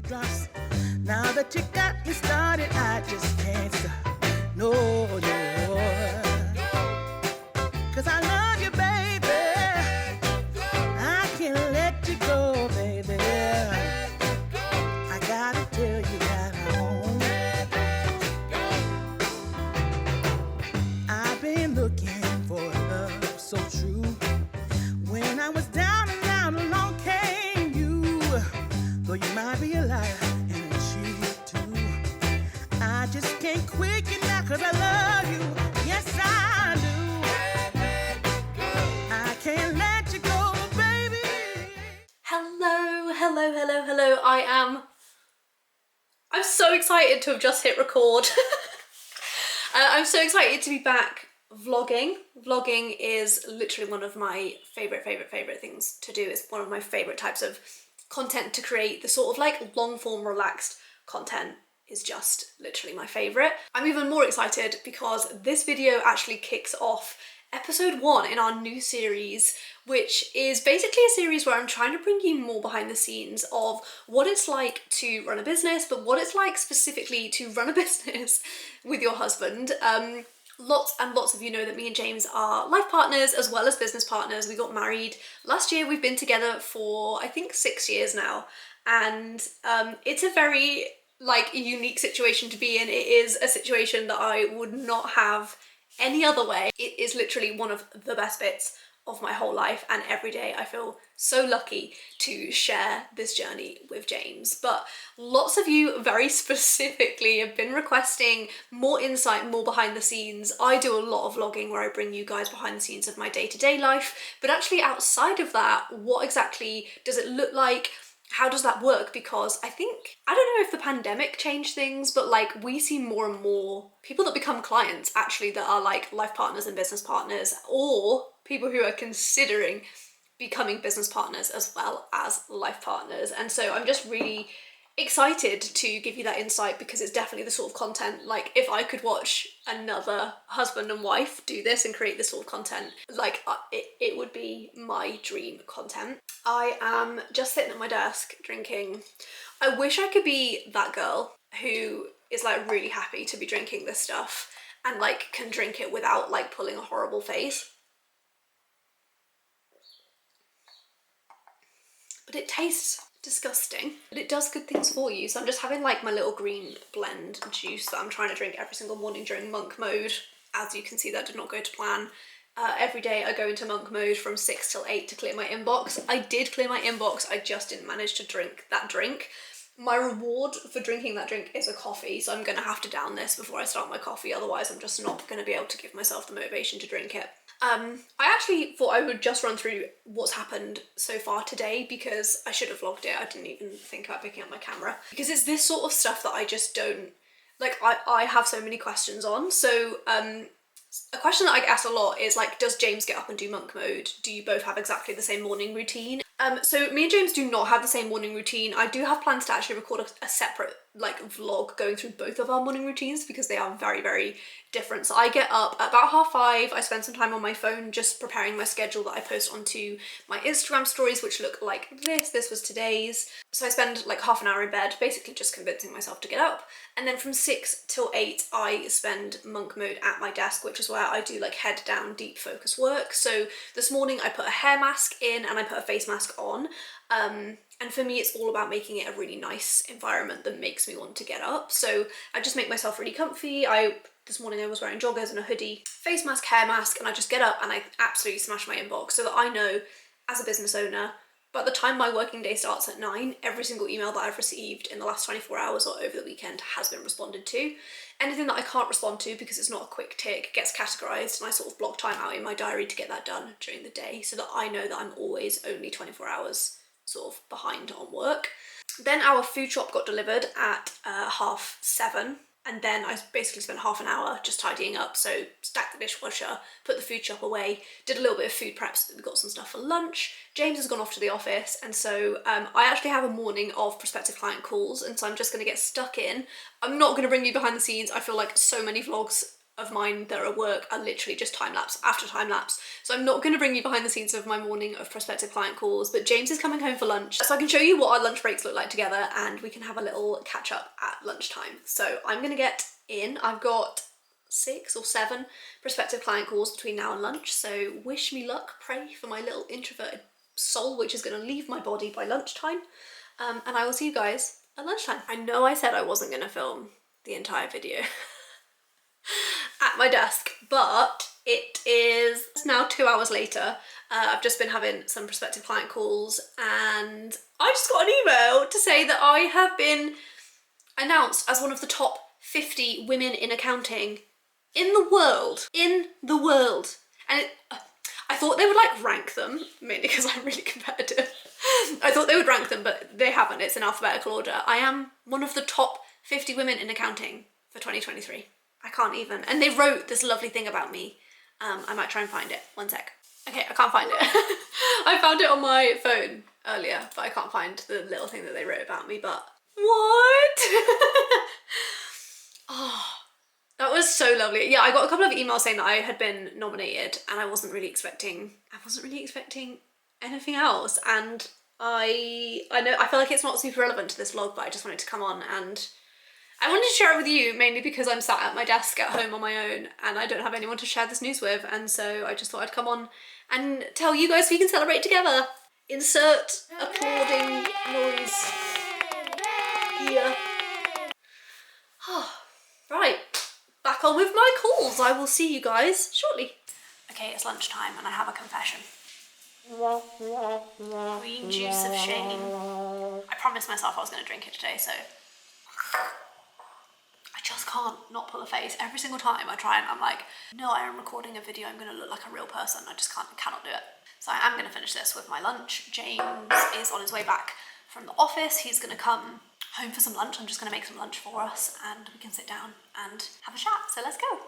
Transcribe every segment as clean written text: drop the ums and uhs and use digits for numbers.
teardrops. Now that you got me started, I just can't stop. No, no. 'Cause I love you, baby. I can't let you go, baby. I gotta tell you that I've been looking for love so true. When I was down and out, along came you. Though you might be a liar and a cheat too, I just can't quit you now 'cause I love you. Yes, I do. I can't let you go, baby. Hello, hello, hello, hello. I'm so excited to have just hit record. I'm so excited to be back vlogging. Vlogging is literally one of my favorite things to do. It's one of my favorite types of content to create. The sort of like long form relaxed content is just literally my favorite. I'm even more excited because this video actually kicks off episode 1 in our new series, which is basically a series where I'm trying to bring you more behind the scenes of what it's like to run a business, but what it's like specifically to run a business with your husband. Lots and lots of you know that me and James are life partners as well as business partners. We got married last year. We've been together for I think 6 years now, and it's a very like unique situation to be in. It is a situation that I would not have any other way. It is literally one of the best bits of my whole life, and every day I feel so lucky to share this journey with James. But lots of you very specifically have been requesting more insight, more behind the scenes. I do a lot of vlogging where I bring you guys behind the scenes of my day-to-day life, but actually outside of that, what exactly does it look like? How does that work? Because I don't know if the pandemic changed things, but like we see more and more people that become clients actually that are like life partners and business partners, or people who are considering becoming business partners as well as life partners. And so I'm just really excited to give you that insight because it's definitely the sort of content, like if I could watch another husband and wife do this and create this sort of content, like it would be my dream content. I am just sitting at my desk drinking. I wish I could be that girl who is like really happy to be drinking this stuff and like can drink it without like pulling a horrible face. But it tastes disgusting, but it does good things for you. So I'm just having like my little green blend juice that I'm trying to drink every single morning during monk mode. As you can see, that did not go to plan. Every day I go into monk mode from 6 till 8 to clear my inbox. I did clear my inbox, I just didn't manage to drink that drink. My reward for drinking that drink is a coffee, so I'm gonna have to down this before I start my coffee, otherwise I'm just not gonna be able to give myself the motivation to drink it. I actually thought I would just run through what's happened so far today because I should have vlogged it. I didn't even think about picking up my camera because it's this sort of stuff that I just don't, like I have so many questions on. So a question that I get asked a lot is like, does James get up and do monk mode? Do you both have exactly the same morning routine? So me and James do not have the same morning routine. I do have plans to actually record a separate like vlog going through both of our morning routines because they are very different. So I get up at about 5:30. I spend some time on my phone just preparing my schedule that I post onto my Instagram stories, which look like this. This was today's. So I spend like half an hour in bed, basically just convincing myself to get up. And then from 6 till 8, I spend monk mode at my desk, which is where I do like head down deep focus work. So this morning I put a hair mask in and I put a face mask on. And for me, it's all about making it a really nice environment that makes me want to get up. So I just make myself really comfy. This morning I was wearing joggers and a hoodie, face mask, hair mask, and I just get up and I absolutely smash my inbox so that I know as a business owner, by the time my working day starts at 9, every single email that I've received in the last 24 hours or over the weekend has been responded to. Anything that I can't respond to because it's not a quick tick gets categorized, and I sort of block time out in my diary to get that done during the day so that I know that I'm always only 24 hours sort of behind on work. Then our food shop got delivered at 7:30, and then I basically spent half an hour just tidying up. So stacked the dishwasher, put the food shop away, did a little bit of food prep so that we got some stuff for lunch. James has gone off to the office, and so I actually have a morning of prospective client calls, and so I'm just going to get stuck in. I'm not going to bring you behind the scenes. I feel like so many vlogs of mine that are at work are literally just time lapse after time lapse. So I'm not going to bring you behind the scenes of my morning of prospective client calls, but James is coming home for lunch, so I can show you what our lunch breaks look like together, and we can have a little catch up at lunchtime. So I'm going to get in. I've got 6 or 7 prospective client calls between now and lunch, so wish me luck. Pray for my little introverted soul which is going to leave my body by lunchtime, and I will see you guys at lunchtime. I know I said I wasn't going to film the entire video at my desk, but it is now 2 hours later. I've just been having some prospective client calls, and I just got an email to say that I have been announced as one of the top 50 women in accounting in the world. And I thought they would like rank them, mainly because I'm really competitive. I thought they would rank them, but they haven't. It's in alphabetical order. I am one of the top 50 women in accounting for 2023. I can't even. And they wrote this lovely thing about me. I might try and find it. One sec. Okay, I can't find it. I found it on my phone earlier, but I can't find the little thing that they wrote about me, but what? Oh, that was so lovely. Yeah, I got a couple of emails saying that I had been nominated, and I wasn't really expecting anything else. And I know, I feel like it's not super relevant to this vlog, but I just wanted to come on, and I wanted to share it with you, mainly because I'm sat at my desk at home on my own and I don't have anyone to share this news with, and so I just thought I'd come on and tell you guys so we can celebrate together. Insert applauding noise here. Right, back on with my calls. I will see you guys shortly. Okay, it's lunchtime and I have a confession. Green juice of shame. I promised myself I was going to drink it today, so I just can't not pull a face. Every single time I try and I'm like, no, I am recording a video, I'm going to look like a real person. I just cannot do it. So I am going to finish this with my lunch. James is on his way back from the office. He's going to come home for some lunch. I'm just going to make some lunch for us and we can sit down and have a chat. So let's go.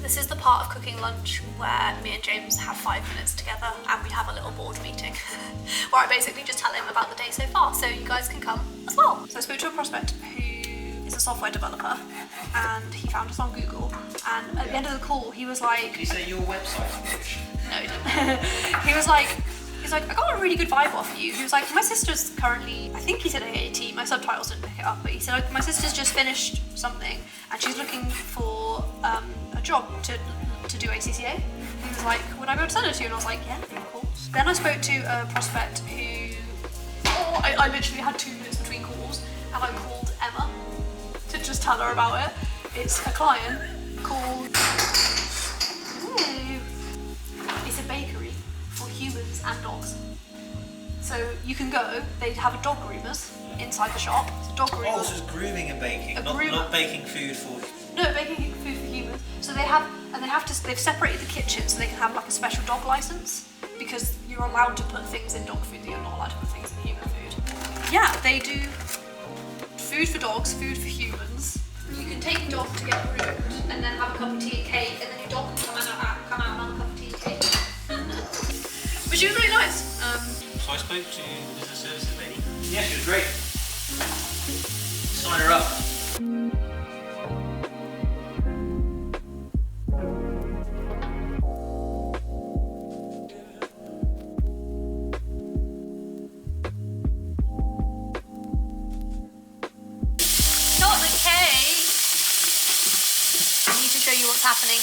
This is the part of cooking lunch where me and James have 5 minutes together and we have a little board meeting where I basically just tell him about the day so far, so you guys can come as well. So I spoke to a prospect who is a software developer and he found us on Google, and at the end of the call he was like... Did he say your website's rubbish? No, he didn't. He's like, I got a really good vibe off you. He was like, my sister's currently, I think he said AAT, my subtitles didn't pick it up, but he said, my sister's just finished something and she's looking for a job to do ACCA. He was like, would I be able to send it to you? And I was like, yeah, of course. Then I spoke to a prospect who, I literally had 2 minutes between calls, and I called Emma to just tell her about it. It's a client called, it's a bakery for humans and dogs. So you can go, they have a dog groomers inside the shop. It's a dog groomer. Oh, so it's grooming and baking, not baking food for... No, baking food for humans. So they've separated the kitchen so they can have like a special dog license, because you're allowed to put things in dog food that you're not allowed to put things in human food. Yeah, they do food for dogs, food for humans. You can take your dog to get groomed and then have a cup of tea and cake, and then your dog can come out and have a cup of tea and cake. But she was really nice. So I spoke to the business services lady. Yeah, she was great. Sign her up. Happening.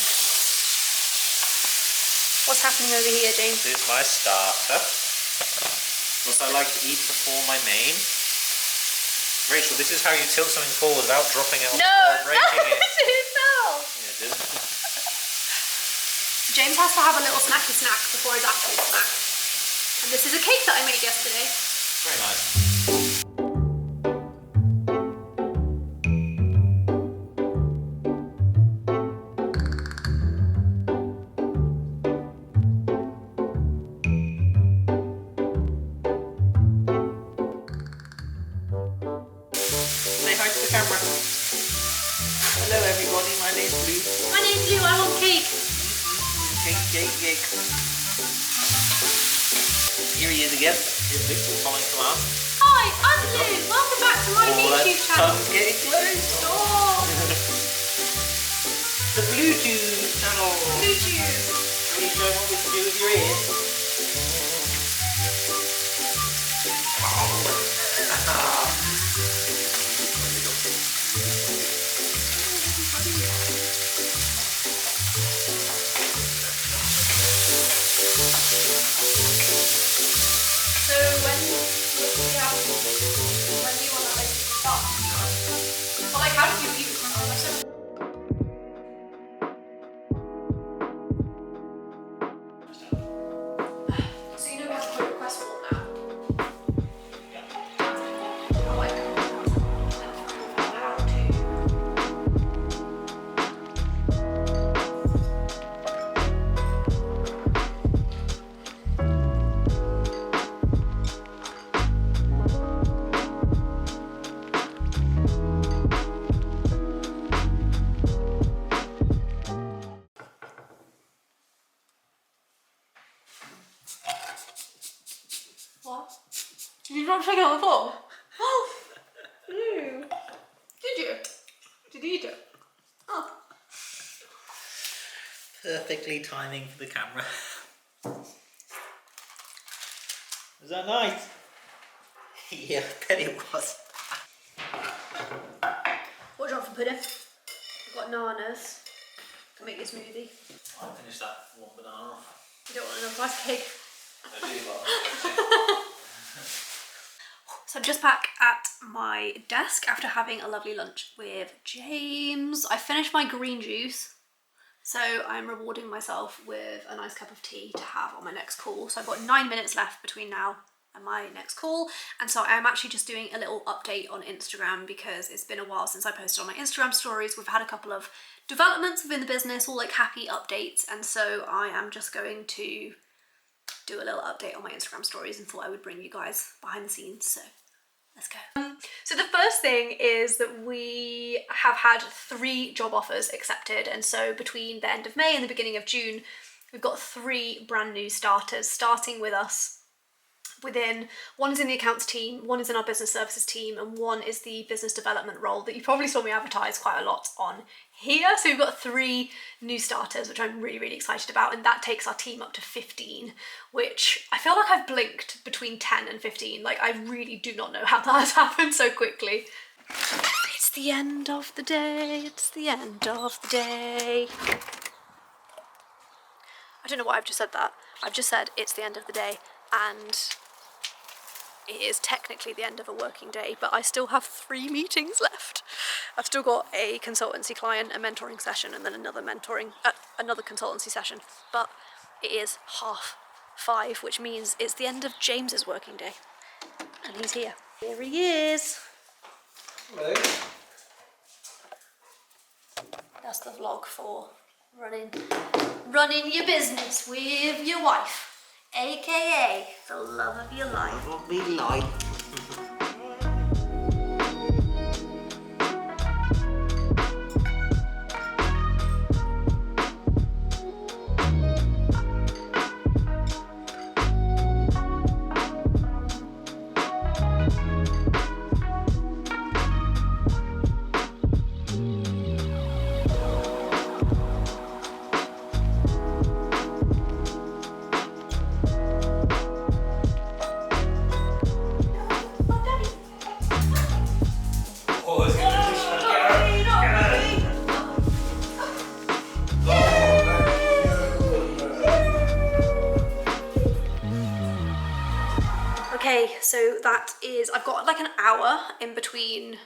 What's happening over here, James? This is my starter. What I like to eat before my main. Rachel, this is how you tilt something forward without dropping it on the floor and breaking it. It fell. Yeah, it did. James has to have a little snacky snack before his actual snack. And this is a cake that I made yesterday. Very nice. Hello everybody, my My name's Lou, I want cake. Cake. Here he is again. Here's Victor calling from us. Hi, I'm Lou. Welcome back to my YouTube channel. Come getting close. Oh, The Bluetooth channel. YouTube. Can you show what we can do with your ears? So when do you want to like start? But like, how do you even? So you know we have to put a request form now. I like how to. What? Did you not check out the form? Oh, no. Did you? Did you eat it? Oh. Perfectly timing for the camera. Was that nice? Yeah, I bet it was. What do you want for pudding? I've got bananas. Can make you a smoothie. I'll finish that one banana off. You don't want enough rice cake. I do love So I'm just back at my desk after having a lovely lunch with James. I finished my green juice, so I'm rewarding myself with a nice cup of tea to have on my next call. So I've got 9 minutes left between now and my next call, and so I'm actually just doing a little update on Instagram because it's been a while since I posted on my Instagram stories. We've had a couple of developments within the business, all like happy updates, and so I am just going to do a little update on my Instagram stories and thought I would bring you guys behind the scenes, so let's go. So the first thing is that we have had 3 job offers accepted, and so between the end of May and the beginning of June we've got 3 brand new starters starting with us. One is in the accounts team, one is in our business services team, and one is the business development role that you probably saw me advertise quite a lot on here. So we've got 3 new starters, which I'm really, really excited about, and that takes our team up to 15, which I feel like I've blinked between 10 and 15. Like, I really do not know how that has happened so quickly. It's the end of the day, it's the end of the day. I don't know why I've just said that. I've just said it's the end of the day, and it is technically the end of a working day, but I still have 3 meetings left. I've still got a consultancy client, a mentoring session, and then another consultancy session. But it is 5:30, which means it's the end of James's working day. And he's here. Here he is. Hello. That's the vlog for running your business with your wife. AKA the love of your life. What we like. Okay, so that is, I've got like an hour in between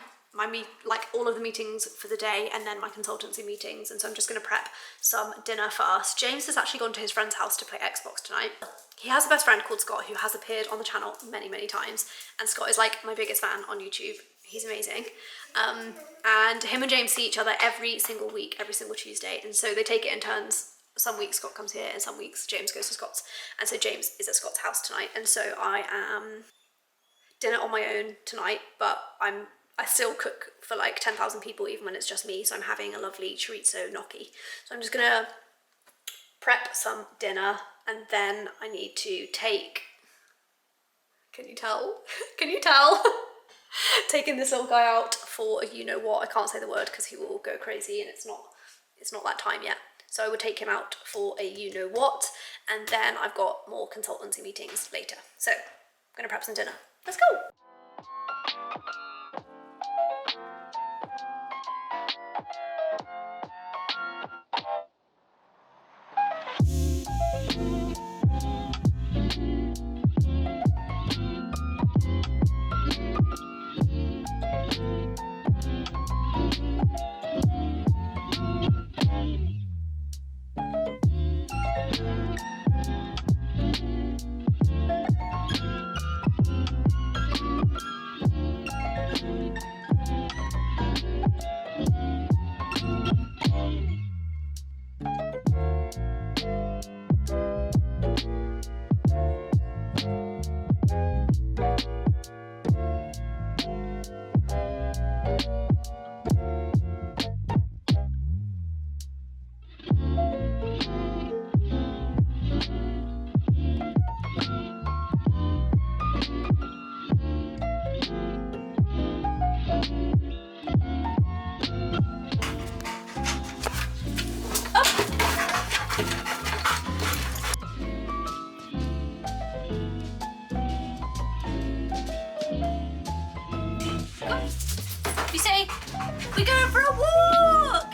like all of the meetings for the day and then my consultancy meetings, and so I'm just going to prep some dinner first. James has actually gone to his friend's house to play Xbox tonight. He has a best friend called Scott who has appeared on the channel many, many times, and Scott is like my biggest fan on YouTube. He's amazing. And him and James see each other every single week, every single Tuesday, and so they take it in turns. Some weeks Scott comes here and some weeks James goes to Scott's, and so James is at Scott's house tonight, and so I am dinner on my own tonight, but I'm I still cook for like 10,000 people even when it's just me, so I'm having a lovely chorizo gnocchi. So I'm just gonna prep some dinner, and then I need to take, can you tell? Can you tell? Taking this little guy out for a you-know-what. I can't say the word because he will go crazy, and it's not that time yet. So I would take him out for a you-know-what, and then I've got more consultancy meetings later. So I'm gonna prep some dinner. Let's go. You say, we're going for a walk!